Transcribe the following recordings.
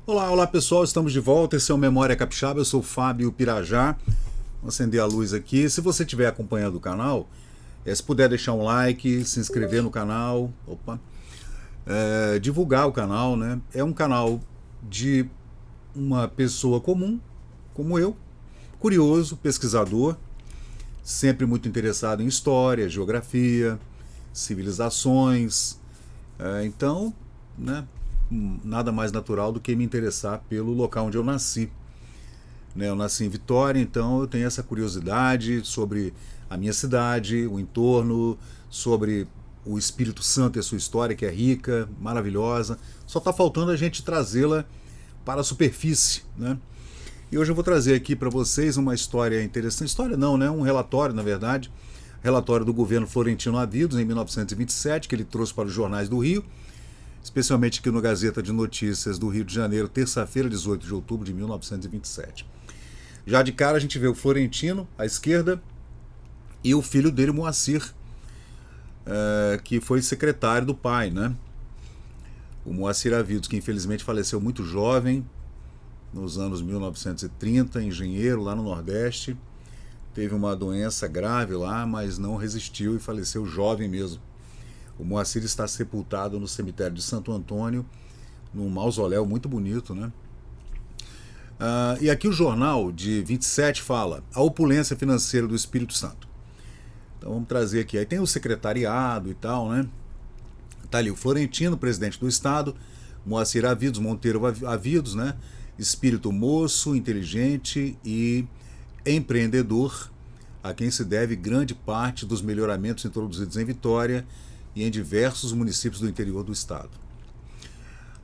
Olá, olá pessoal, estamos de volta. Esse é o Memória Capixaba, eu sou o Fábio Pirajá. Vou acender a luz aqui. Se você estiver acompanhando o canal, se puder deixar um like, se inscrever no canal, divulgar o canal, né? É um canal de uma pessoa comum, como eu, curioso, pesquisador, sempre muito interessado em história, geografia, civilizações. Então, né, nada mais natural do que me interessar pelo local onde eu nasci. Né? Eu nasci em Vitória, então eu tenho essa curiosidade sobre a minha cidade, o entorno, sobre o Espírito Santo e a sua história, que é rica, maravilhosa. Só está faltando a gente trazê-la para a superfície. Né? E hoje eu vou trazer aqui para vocês uma história interessante. História não, né? Um relatório, na verdade. Relatório do governo Florentino Avidos, em 1927, que ele trouxe para os jornais do Rio, especialmente aqui no Gazeta de Notícias do Rio de Janeiro, terça-feira, 18 de outubro de 1927. Já de cara a gente vê o Florentino, à esquerda, e o filho dele, Moacir, que foi secretário do pai, né? O Moacir Avidos, que infelizmente faleceu muito jovem, nos anos 1930, engenheiro lá no Nordeste. Teve uma doença grave lá, mas não resistiu e faleceu jovem mesmo. O Moacir está sepultado no cemitério de Santo Antônio, num mausoléu muito bonito, né? E aqui o jornal de 27 fala a opulência financeira do Espírito Santo. Então vamos trazer aqui. Aí tem o secretariado e tal, né? Tá ali o Florentino, presidente do estado, Moacir Avidos, Monteiro Avidos, né? Espírito moço, inteligente e empreendedor, a quem se deve grande parte dos melhoramentos introduzidos em Vitória e em diversos municípios do interior do estado.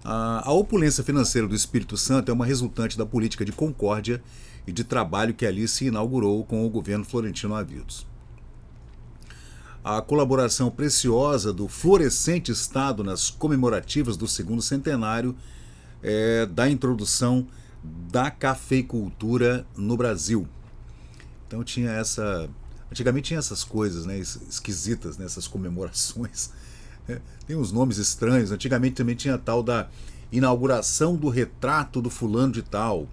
A opulência financeira do Espírito Santo é uma resultante da política de concórdia e de trabalho que ali se inaugurou com o governo Florentino Avidos. A colaboração preciosa do florescente estado nas comemorativas do segundo centenário da introdução da cafeicultura no Brasil. Então tinha essa... Antigamente tinha essas coisas, né, esquisitas, né, essas comemorações. Tem uns nomes estranhos. Antigamente também tinha a tal da inauguração do retrato do fulano de tal.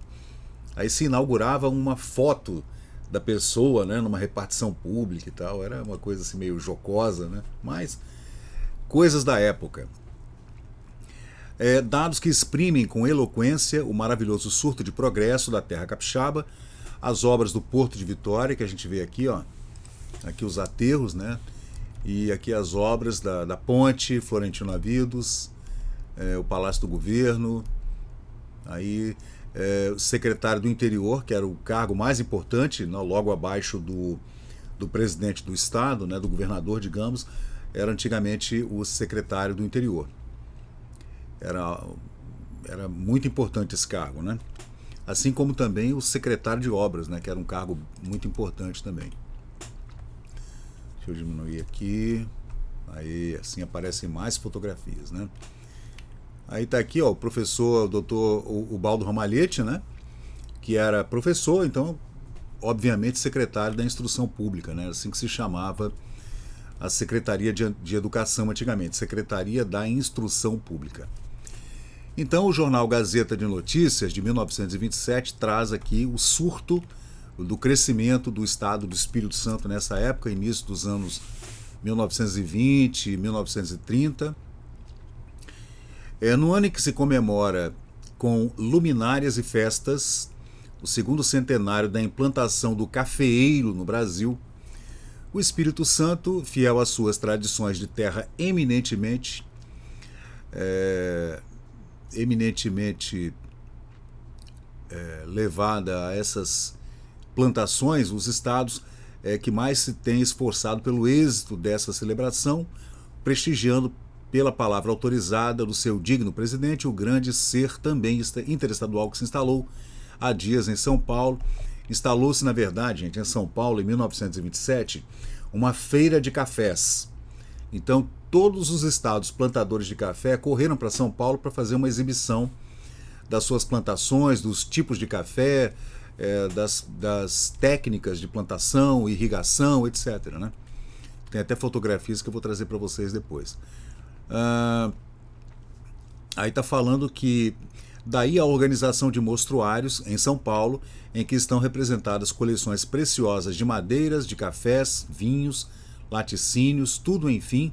Aí se inaugurava uma foto da pessoa, né, numa repartição pública e tal. Era uma coisa assim meio jocosa, né? Mas coisas da época. Dados que exprimem com eloquência o maravilhoso surto de progresso da terra capixaba, as obras do Porto de Vitória, que a gente vê aqui, ó, aqui os aterros, né? E aqui as obras da ponte, Florentino Avidos, o Palácio do Governo, aí o secretário do Interior, que era o cargo mais importante, né, logo abaixo do presidente do estado, né, do governador, digamos, era antigamente o secretário do Interior. Era muito importante esse cargo, né? Assim como também o secretário de obras, né, que era um cargo muito importante também. Deixa eu diminuir aqui. Aí, assim aparecem mais fotografias, né? Aí tá aqui, ó, o professor, o doutor Ubaldo Ramalhete, né? Que era professor, então, obviamente, secretário da Instrução Pública, né? Assim que se chamava a Secretaria de Educação antigamente, Secretaria da Instrução Pública. Então, o jornal Gazeta de Notícias, de 1927, traz aqui o surto do crescimento do estado do Espírito Santo nessa época, início dos anos 1920, 1930. No ano em que se comemora com luminárias e festas o segundo centenário da implantação do cafeeiro no Brasil, o Espírito Santo, fiel às suas tradições de terra eminentemente levada a essas plantações, os estados que mais se têm esforçado pelo êxito dessa celebração, prestigiando pela palavra autorizada do seu digno presidente, o grande ser também interestadual que se instalou há dias em São Paulo. Instalou-se, na verdade, gente, em São Paulo, em 1927, uma feira de cafés. Então, todos os estados plantadores de café correram para São Paulo para fazer uma exibição das suas plantações, dos tipos de café, das técnicas de plantação, irrigação, etc. Né? Tem até fotografias que eu vou trazer para vocês depois. Aí está falando que Daí a organização de mostruários em São Paulo, em que estão representadas coleções preciosas de madeiras, de cafés, vinhos, laticínios, tudo enfim,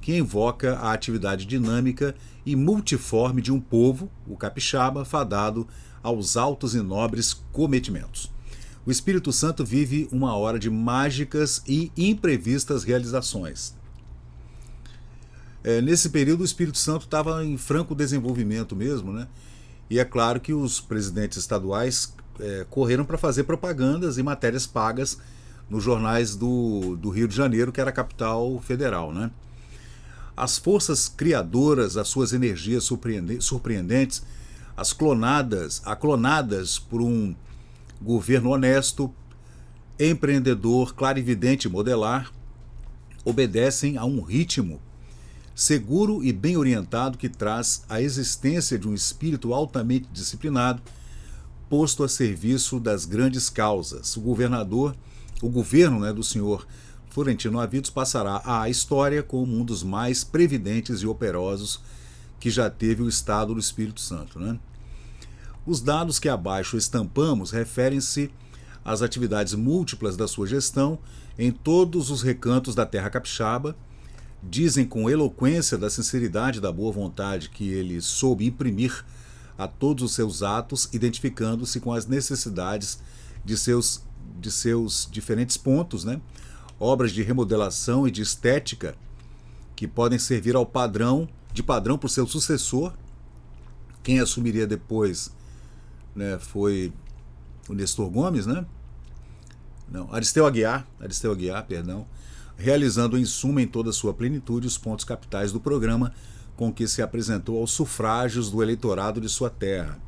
que invoca a atividade dinâmica e multiforme de um povo, o capixaba, fadado aos altos e nobres cometimentos. O Espírito Santo vive uma hora de mágicas e imprevistas realizações. Nesse período, o Espírito Santo estava em franco desenvolvimento mesmo, né? E é claro que os presidentes estaduais correram para fazer propagandas e matérias pagas nos jornais do Rio de Janeiro, que era a capital federal, né? As forças criadoras, as suas energias surpreendentes, aclonadas por um governo honesto, empreendedor, clarividente e modelar, obedecem a um ritmo seguro e bem orientado que traz a existência de um espírito altamente disciplinado, posto a serviço das grandes causas. O governo, né, do senhor Florentino Avidos passará à história como um dos mais previdentes e operosos que já teve o Estado do Espírito Santo, né? Os dados que abaixo estampamos referem-se às atividades múltiplas da sua gestão em todos os recantos da terra capixaba, dizem com eloquência da sinceridade e da boa vontade que ele soube imprimir a todos os seus atos, identificando-se com as necessidades de seus diferentes pontos, né? Obras de remodelação e de estética que podem servir de padrão para o seu sucessor. Quem assumiria depois, né, foi o Nestor Gomes, né? Não, Aristeu Aguiar, perdão, realizando em suma em toda a sua plenitude os pontos capitais do programa com que se apresentou aos sufrágios do eleitorado de sua terra.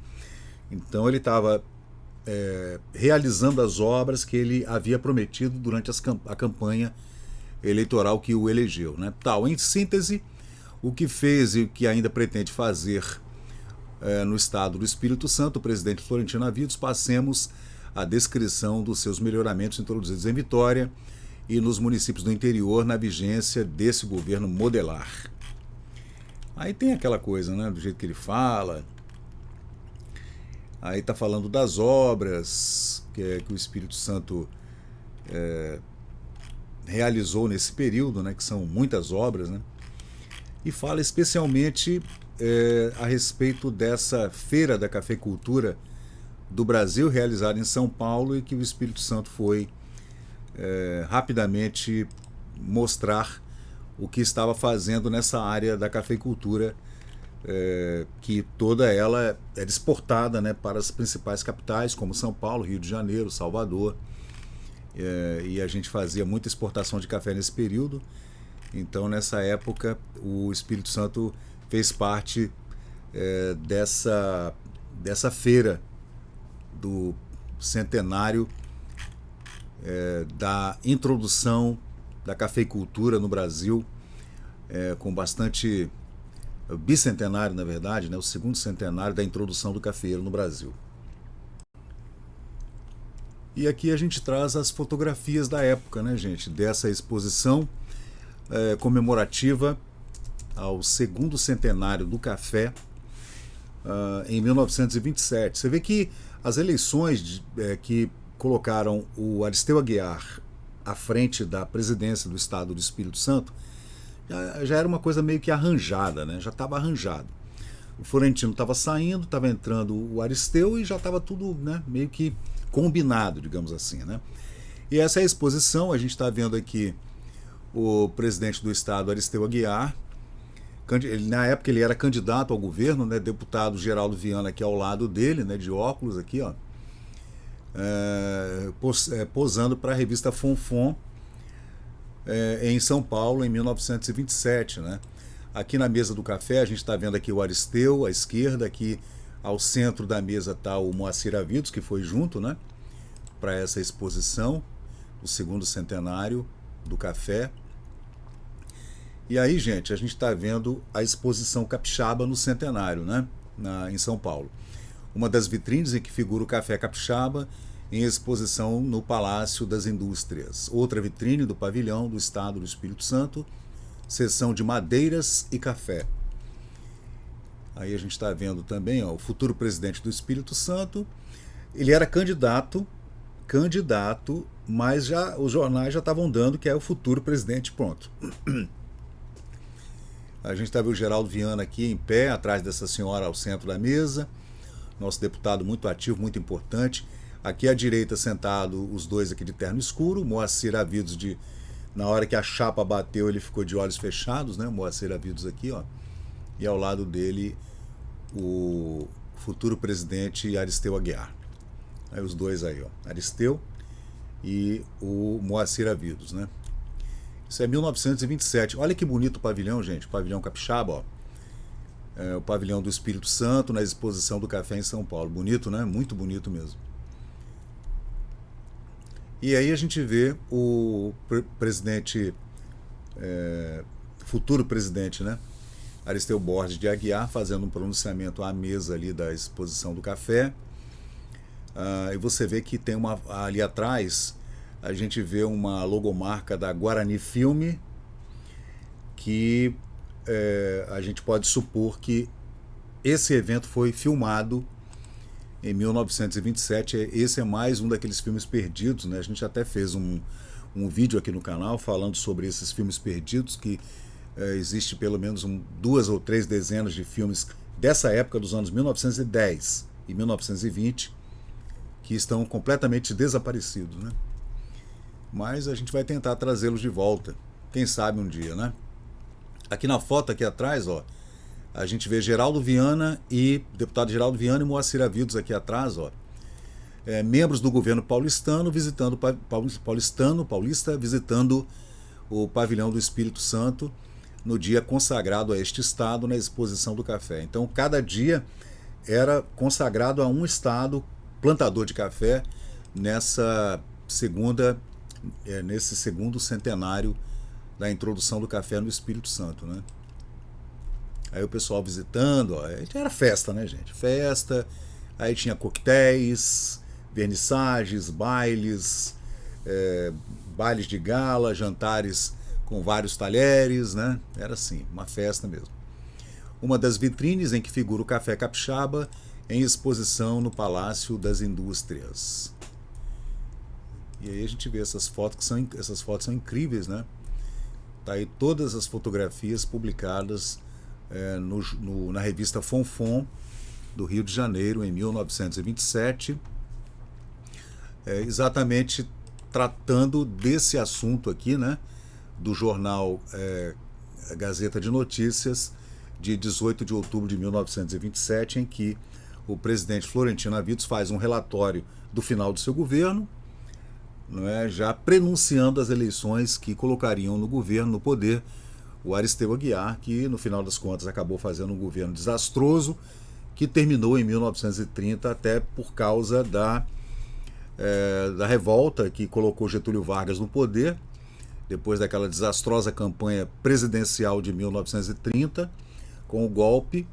Então ele estava realizando as obras que ele havia prometido durante a campanha eleitoral que o elegeu, né? Tal, em síntese, o que fez e o que ainda pretende fazer no estado do Espírito Santo, o presidente Florentino Avidos, passemos a descrição dos seus melhoramentos introduzidos em Vitória e nos municípios do interior na vigência desse governo modelar. Aí tem aquela coisa, né, do jeito que ele fala. Aí está falando das obras que o Espírito Santo realizou nesse período, né, que são muitas obras, né, e fala especialmente a respeito dessa Feira da Cafeicultura do Brasil, realizada em São Paulo, e que o Espírito Santo foi rapidamente mostrar o que estava fazendo nessa área da cafeicultura, que toda ela era exportada, né, para as principais capitais, como São Paulo, Rio de Janeiro, Salvador, e a gente fazia muita exportação de café nesse período. Então, nessa época, o Espírito Santo fez parte dessa feira do centenário da introdução da cafeicultura no Brasil, com bastante bicentenário, na verdade, né, o segundo centenário da introdução do cafeeiro no Brasil. E aqui a gente traz as fotografias da época, né, gente, dessa exposição comemorativa ao segundo centenário do café, em 1927. Você vê que as eleições que colocaram o Aristeu Aguiar à frente da presidência do Estado do Espírito Santo já era uma coisa meio que arranjada, né? Já estava arranjado. O Florentino estava saindo, estava entrando o Aristeu e já estava tudo, né, meio que combinado, digamos assim, né? E essa é a exposição. A gente está vendo aqui o presidente do Estado, Aristeu Aguiar. Na época ele era candidato ao governo, né? Deputado Geraldo Viana aqui ao lado dele, né, de óculos aqui, ó, posando para a revista Fonfon, em São Paulo, em 1927, né? Aqui na mesa do café a gente está vendo aqui o Aristeu à esquerda, aqui ao centro da mesa está o Moacir Avidos, que foi junto, né, para essa exposição, o segundo centenário do café. E aí, gente, a gente está vendo a exposição capixaba no centenário, né, em São Paulo. Uma das vitrines em que figura o café capixaba em exposição no Palácio das Indústrias. Outra vitrine do pavilhão do Estado do Espírito Santo, seção de madeiras e café. Aí a gente está vendo também, ó, o futuro presidente do Espírito Santo. Ele era candidato, mas já os jornais já estavam dando que é o futuro presidente, pronto. A gente está vendo o Geraldo Viana aqui em pé, atrás dessa senhora ao centro da mesa. Nosso deputado muito ativo, muito importante. Aqui à direita, sentado, os dois aqui de terno escuro. Moacir Avidos, na hora que a chapa bateu, ele ficou de olhos fechados, né? Moacir Avidos aqui, ó. E ao lado dele, o futuro presidente Aristeu Aguiar. Aí os dois aí, ó. Aristeu e o Moacir Avidos, né? Isso é 1927. Olha que bonito o pavilhão, gente. O pavilhão capixaba, ó. É o pavilhão do Espírito Santo na exposição do café em São Paulo. Bonito, né? Muito bonito mesmo. E aí a gente vê o presidente, futuro presidente, né? Aristeu Borges de Aguiar fazendo um pronunciamento à mesa ali da exposição do café. E você vê que tem ali atrás, a gente vê uma logomarca da Guarani Filme, que a gente pode supor que esse evento foi filmado em 1927. Esse é mais um daqueles filmes perdidos, né? A gente até fez um vídeo aqui no canal falando sobre esses filmes perdidos, que existe pelo menos 2 ou 3 dezenas de filmes dessa época, dos anos 1910 e 1920, que estão completamente desaparecidos, né? Mas a gente vai tentar trazê-los de volta, quem sabe um dia, né? Aqui na foto aqui atrás, ó, a gente vê Geraldo Viana deputado Geraldo Viana e Moacir Avidos aqui atrás, ó, membros do governo paulistano paulista visitando o pavilhão do Espírito Santo no dia consagrado a este estado na exposição do café. Então, cada dia era consagrado a um estado plantador de café nesse segundo centenário da introdução do café no Espírito Santo, né? Aí o pessoal visitando, ó, era festa, né, gente? Festa, aí tinha coquetéis, vernissagens, bailes, bailes de gala, jantares com vários talheres, né? Era assim, uma festa mesmo. Uma das vitrines em que figura o café capixaba em exposição no Palácio das Indústrias. E aí a gente vê essas fotos são incríveis, né? Tá aí todas as fotografias publicadas na revista Fonfon do Rio de Janeiro em 1927, exatamente tratando desse assunto aqui, né? Do jornal Gazeta de Notícias de 18 de outubro de 1927, em que o presidente Florentino Avidos faz um relatório do final do seu governo, não é, já prenunciando as eleições que colocariam no governo, no poder, o Aristeu Aguiar, que no final das contas acabou fazendo um governo desastroso, que terminou em 1930 até por causa da revolta que colocou Getúlio Vargas no poder, depois daquela desastrosa campanha presidencial de 1930, com o golpe,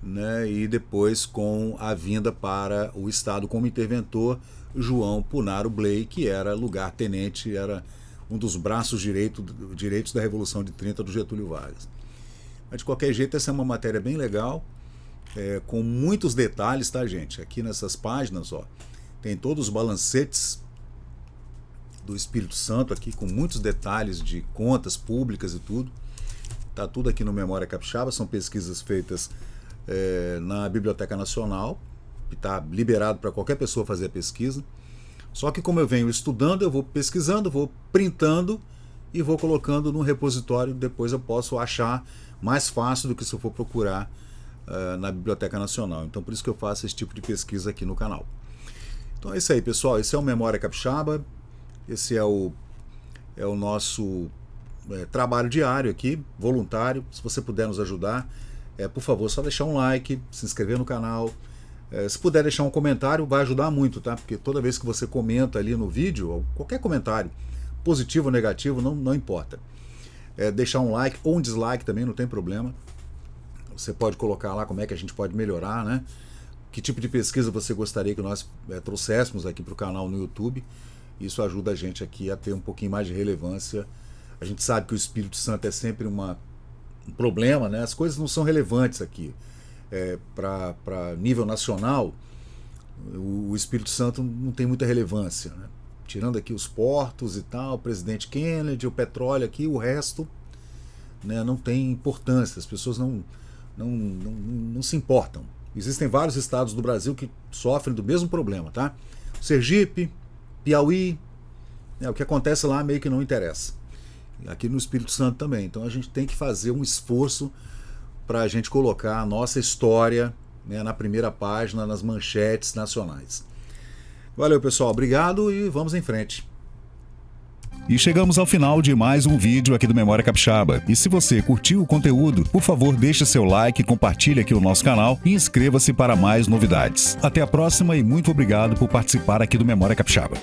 né, e depois com a vinda para o Estado como interventor João Punaro Bley, que era lugar-tenente, era um dos braços direitos da Revolução de 30 do Getúlio Vargas. Mas de qualquer jeito, essa é uma matéria bem legal, com muitos detalhes, tá, gente? Aqui nessas páginas, ó, tem todos os balancetes do Espírito Santo aqui, com muitos detalhes de contas públicas e tudo. Tá tudo aqui no Memória Capixaba, são pesquisas feitas na Biblioteca Nacional, que está liberado para qualquer pessoa fazer a pesquisa. Só que como eu venho estudando, eu vou pesquisando, vou printando e vou colocando no repositório. Depois eu posso achar mais fácil do que se eu for procurar na Biblioteca Nacional. Então por isso que eu faço esse tipo de pesquisa aqui no canal. Então é isso aí, pessoal. Esse é o Memória Capixaba. Esse é o nosso trabalho diário aqui, voluntário. Se você puder nos ajudar, por favor, só deixar um like, se inscrever no canal. Se puder deixar um comentário, vai ajudar muito, tá? Porque toda vez que você comenta ali no vídeo, ou qualquer comentário, positivo ou negativo, não importa. Deixar um like ou um dislike também, não tem problema. Você pode colocar lá como é que a gente pode melhorar, né? Que tipo de pesquisa você gostaria que nós trouxéssemos aqui para o canal no YouTube. Isso ajuda a gente aqui a ter um pouquinho mais de relevância. A gente sabe que o Espírito Santo é sempre um problema, né? As coisas não são relevantes aqui. para nível nacional, o Espírito Santo não tem muita relevância, né? Tirando aqui os portos e tal, o presidente Kennedy, o petróleo aqui, o resto, né, não tem importância, as pessoas não se importam. Existem vários estados do Brasil que sofrem do mesmo problema, tá? Sergipe, Piauí, o que acontece lá meio que não interessa. Aqui no Espírito Santo também. Então a gente tem que fazer um esforço para a gente colocar a nossa história, né, na primeira página, nas manchetes nacionais. Valeu, pessoal. Obrigado e vamos em frente. E chegamos ao final de mais um vídeo aqui do Memória Capixaba. E se você curtiu o conteúdo, por favor, deixe seu like, compartilhe aqui o nosso canal e inscreva-se para mais novidades. Até a próxima e muito obrigado por participar aqui do Memória Capixaba.